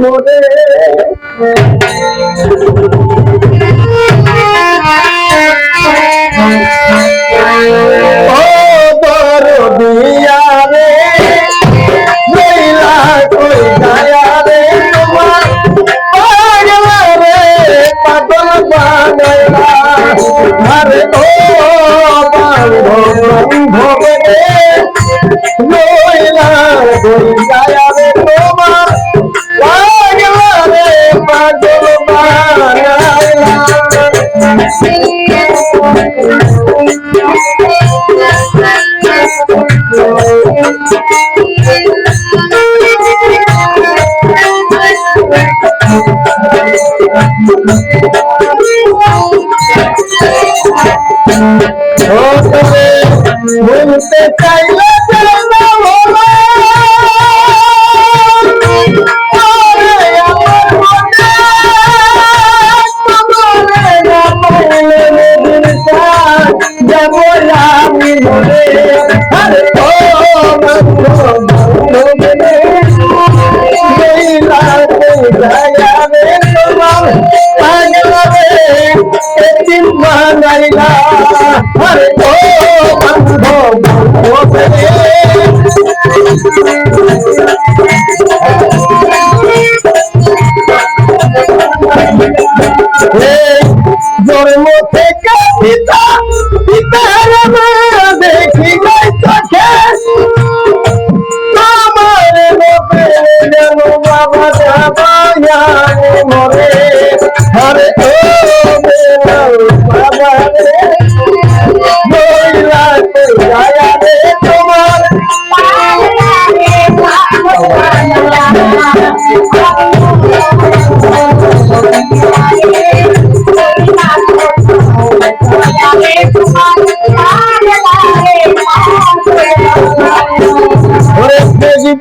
মোরে ও দরদিয়া রে লইলা কই গায়া রে তোমার পাগলা রে পাগল বানাইলা আরে ও বান্ধব রে লইলা কই গায়া রে তোমার পাগলা রে পাগল বানাইলা বলতে চাইলে জন্ম থেকে পিতা পিতার দেখি নাই চোখে আমার লোকে যেন বাবা যাবায়া মরে আরে ও বাবা রে মহিলা গায়া রে তোমার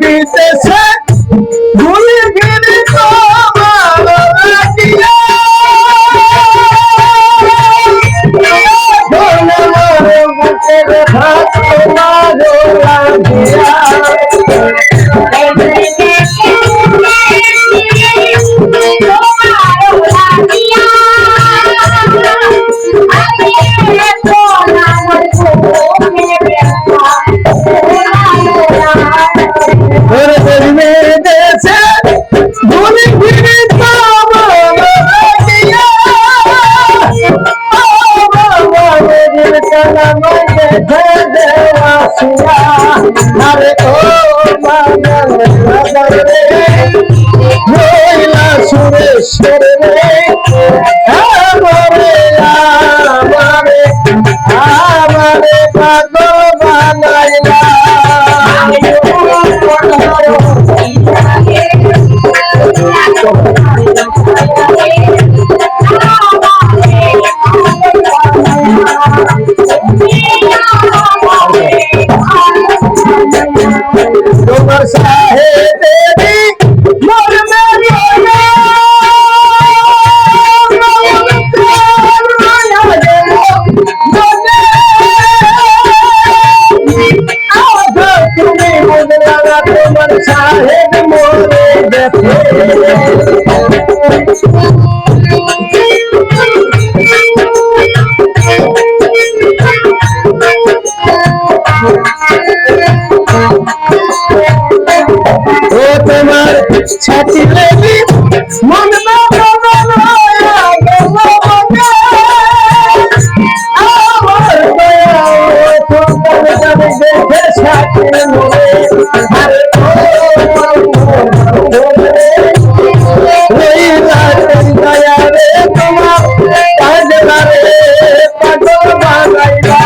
বিদেশে ঘুরে ফিরে তোমার রাখিয়া বুকের ভাত তোমার রাখিয়া আরে ও বাদল রে মহিলা সুরেশ্বর রে আমারে আমারে আমারে পাগল বানাইলা তোমার সাহেবেরি মরমে রোয়া তুমি বদলা তোমার সাহেব মরে গেছে তোমার ছাতি লেবি মন দেখে ছাতি দয়া রে তোমার পাগলা রে পাগল বানাইলা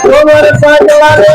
তোমার পাগলারে